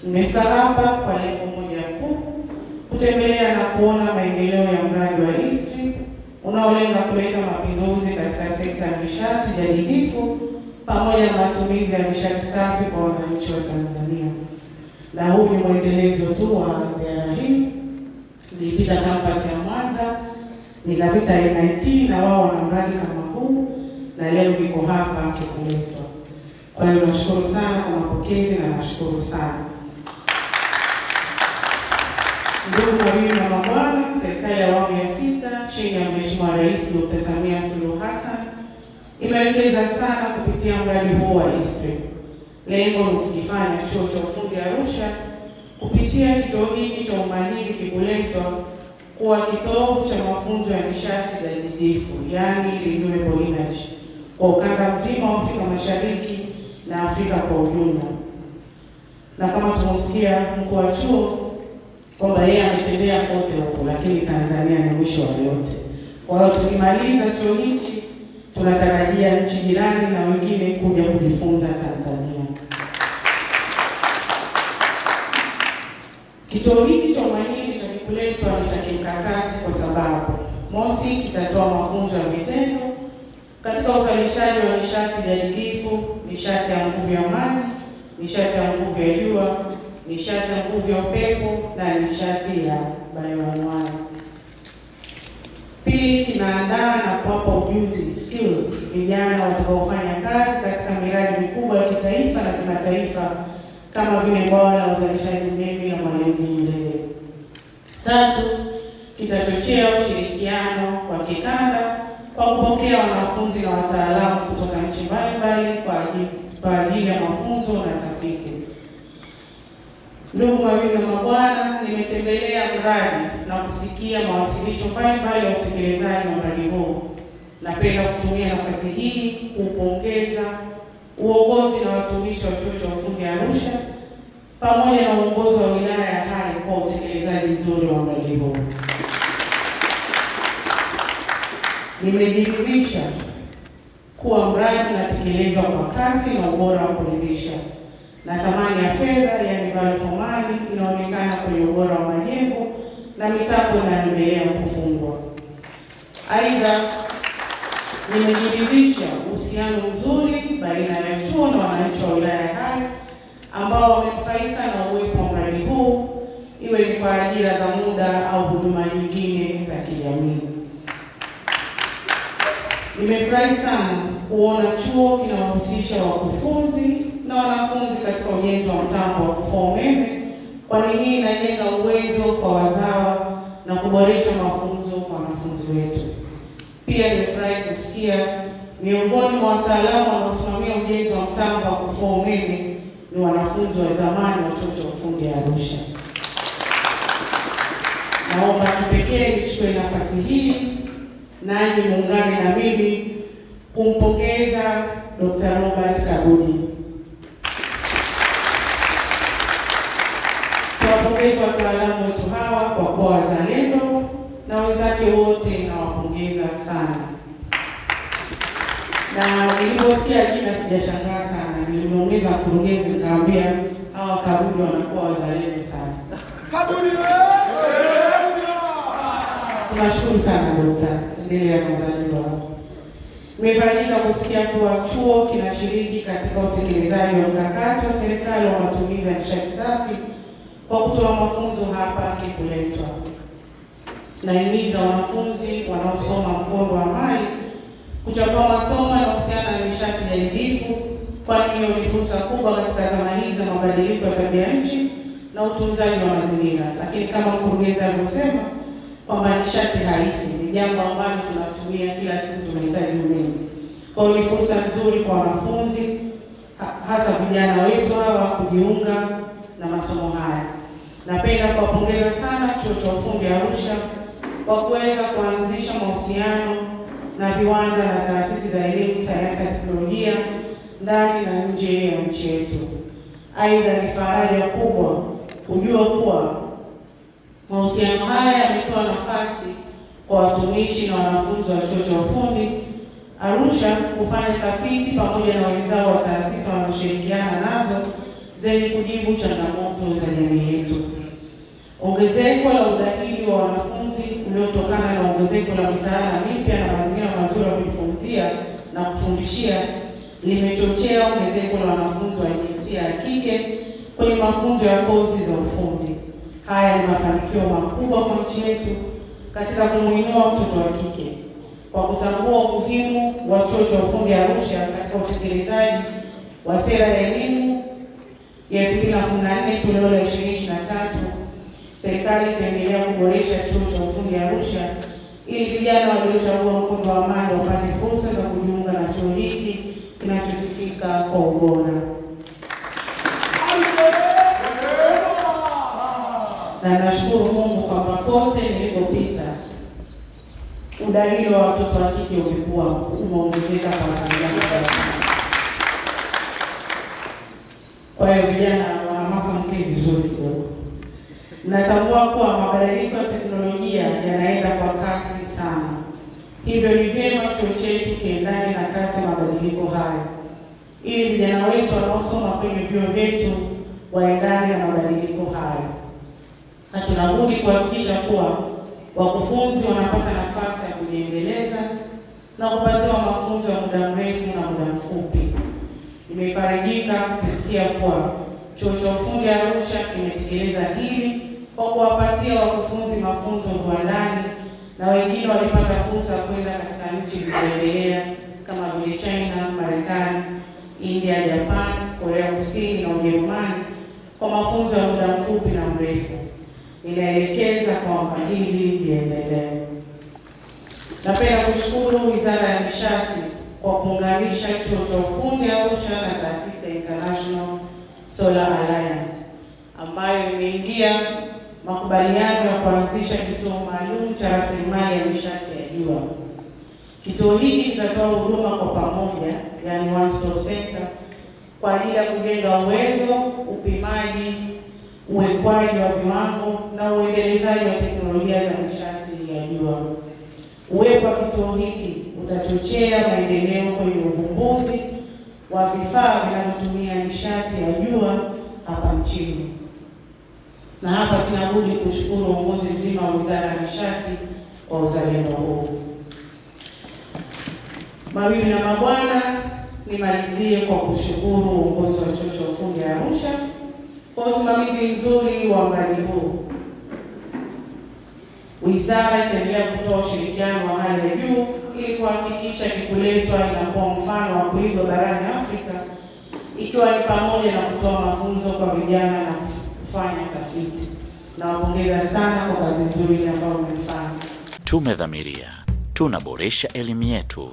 Nimefika hapa kwa lengo moja kuu, kutembelea na kuona maendeleo ya mradi wa E-Stream unaolenga kuleta mapinduzi katika sekta ya nishati jadidifu pamoja na matumizi ya nishati safi kwa wananchi wa Tanzania. Na huu ni mwendelezo tu wa ziara hii. Nilipita kampasi ya Mwanza, nikapita MIT na wao wana mradi kama huu, na leo niko hapa Kikuletwa. Kwa hiyo nashukuru sana kwa mapokezi na nashukuru sana. Ndugu mabibi na mabwana, serikali ya awamu ya 6 chini ya Mheshimiwa Rais Dr. Samia Suluhu Hassan imewekeza sana kupitia mradi huu wa E-Stream. Lengo ni kukifanya chuo cha ufundi Arusha kupitia kituo hiki cha umahiri Kikuletwa kuwa kitovu cha mafunzo ya nishati jadidifu, yani renewable energy, kwa ukanda mzima wa Afrika Mashariki na Afrika kwa ujumla. Na kama tunamsikia mkuu wa chuo kwamba yeye ametembea kote huko, lakini Tanzania ni mwisho wa yote. Kwa hiyo tukimaliza chuo hichi tunatarajia nchi jirani na wengine kuja kujifunza Tanzania. Kituo hiki cha umahiri cha Kikuletwa ni cha kimkakati kwa sababu mosi, kitatoa mafunzo ya vitendo katika uzalishaji wa nishati jadidifu, nishati ya nguvu ya maji, nishati ya nguvu ya jua, nishati ya nguvu ya upepo na nishati ya bioanuai. Pili, kinaandaa na kuwapa ujuzi skills vijana watakaofanya kazi katika miradi mikubwa ya kitaifa na kimataifa kama vile bwawa la uzalishaji umeme na Mwalimu Nyerere. Tatu, kitachochea ushirikiano wa kikanda kwa kupokea wanafunzi na wataalamu kutoka nchi mbalimbali kwa ajili ya mafunzo na tafiti. Ndugu mabibi na mabwana, nimetembelea mradi na kusikia mawasilisho mbalimbali ya utekelezaji wa mradi huu. Napenda kutumia nafasi hii kuupongeza uongozi na watumishi wa chuo cha ufundi Arusha pamoja na uongozi wa wilaya ya Hai kwa utekelezaji mzuri wa mradi huu. Nimejiridhisha kuwa mradi unatekelezwa kwa kasi na ubora wa kuridhisha, na thamani ya fedha yani value for money inaonekana kwenye ubora wa majengo na mitambo inayoendelea kufungwa. Aidha, nimejiridhisha uhusiano mzuri baina ya chuo na wananchi wa wilaya ya Hai ambao wamenufaika na uwepo wa mradi huu, iwe ni kwa ajira za muda au huduma nyingine za kijamii. Nimefurahi sana kuona chuo kinawahusisha wakufunzi na wanafunzi katika ujenzi wa mtambo wa kufua umeme, kwani hii inajenga uwezo kwa wazawa na kuboresha mafunzo kwa wanafunzi wetu. Pia nimefurahi kusikia miongoni mwa wataalamu wanaosimamia ujenzi wa mtambo wa kufua umeme ni wanafunzi wa zamani wa chuo cha ufundi Arusha. Naomba kipekee nichukue nafasi hii nanyi muungane na mimi kumpongeza Dr. Robert Kabudi. Tuwapongeze wataalamu wetu hawa kwa kuwa wazalendo na wenzake wote nawapongeza sana. Na niliposikia jina sijashangaa sana, nilimuuliza mkurugenzi nikamwambia hawa Kabudi wanakuwa wazalendo sana. Kabudi wewe! Tunashukuru sana Dokta, endelea na uzalendo wako. Nimefarijika kusikia kuwa chuo kinashiriki katika utekelezaji wa mkakati wa serikali wa matumizi ya nishati safi kwa kutoa mafunzo hapa Kikuletwa. Nahimiza wanafunzi wanaosoma mkondo wa mali kuchagua masomo yanayohusiana na nishati jadidifu, kwani hiyo ni fursa kubwa katika zama hizi za mabadiliko ya tabia nchi na utunzaji wa mazingira. Lakini kama mkurugenzi alivyosema kwamba nishati haifi, ni jambo ambalo tunatumia kila siku, tunahitaji umeme. Kwa hiyo ni fursa nzuri kwa wanafunzi hasa vijana wetu hawa kujiunga na masomo haya. Napenda kuwapongeza sana chuo cha ufundi Arusha kwa kuweza kuanzisha mahusiano na viwanda na taasisi za elimu, sayansi na teknolojia ndani na nje ya nchi yetu. Aidha, ni faraja kubwa kujua kuwa mahusiano haya yametoa nafasi kwa watumishi na wanafunzi wa chuo cha ufundi Arusha kufanya tafiti pamoja na wenzao wa taasisi wanaoshirikiana nazo zenye kujibu changamoto uliotokana na ongezeko la mitaala mipya na mazingira mazuri ya kujifunzia na kufundishia limechochea ongezeko la wanafunzi wa jinsia ya kike kwenye mafunzo ya kozi za ufundi. Haya ni mafanikio makubwa kwa nchi yetu katika kumuinua mtoto wa kike. Kwa kutambua umuhimu wa Chuo cha Ufundi Arusha katika utekelezaji wa sera ya elimu ya 2014 toleo la 2023, serikali itaendelea kuboresha Chuo cha Ufundi Arusha ili vijana waliochagua mkondo wa amani wapate fursa za kujiunga na chuo hiki kinachosifika kwa ubora. Na nashukuru Mungu kwamba kote nilikopita udahili wa watoto wa kike umekuwa umeongezeka kwa asilimia kubwa. Kwa hiyo vijana wahamasa mke vizuri kidogo. Natambua kuwa mabadiliko ya teknolojia yanaenda kwa kasi sana. Hivyo ni vyema chuo chetu kiendane na kasi ya mabadiliko hayo, ili vijana wetu wanaosoma kwenye vyuo vyetu waendane na mabadiliko hayo. Na tunabudi kuhakikisha kuwa wakufunzi wanapata nafasi ya kujiendeleza na kupatiwa mafunzo ya muda mrefu na muda mfupi. Nimefarijika kusikia kuwa Chuo cha Ufundi Arusha kimetekeleza hili kwa kuwapatia wakufunzi mafunzo viwandani, na wengine walipata fursa kwenda katika nchi zilizoendelea kama vile China, Marekani, India, Japan, Korea Kusini na Ujerumani kwa mafunzo ya muda mfupi na mrefu. Ninaelekeza kwamba hili liendelee. Napenda kushukuru Wizara ya Nishati kwa kuunganisha Chuo cha Ufundi Arusha na taasisi ya International Solar Alliance ambayo imeingia makubaliano ya kuanzisha kituo maalum cha rasilimali ya nishati ya jua. Kituo hiki kitatoa huduma kwa pamoja, yani one stop center, kwa ajili ya kujenga uwezo, upimaji, uwekwaji wa viwango na uendelezaji wa teknolojia za nishati ya jua. Uwepo wa kituo hiki utachochea maendeleo kwenye uvumbuzi wa vifaa vinavyotumia nishati ya jua hapa nchini. Na hapa tunabudi kushukuru uongozi mzima wa Wizara ya Nishati kwa uzalendo huu. Mabibi na mabwana, nimalizie kwa kushukuru uongozi wa Chuo cha Ufundi Arusha kwa usimamizi mzuri wa mradi huu. Wizara itaendelea kutoa ushirikiano wa hali ya juu ili kuhakikisha Kikuletwa inakuwa mfano wa kuigwa barani Afrika, ikiwa ni pamoja na kutoa mafunzo kwa vijana na kufanya tafiti. Nawapongeza sana kwa kazi nzuri ambayo mmefanya. Tumedhamiria tunaboresha elimu yetu.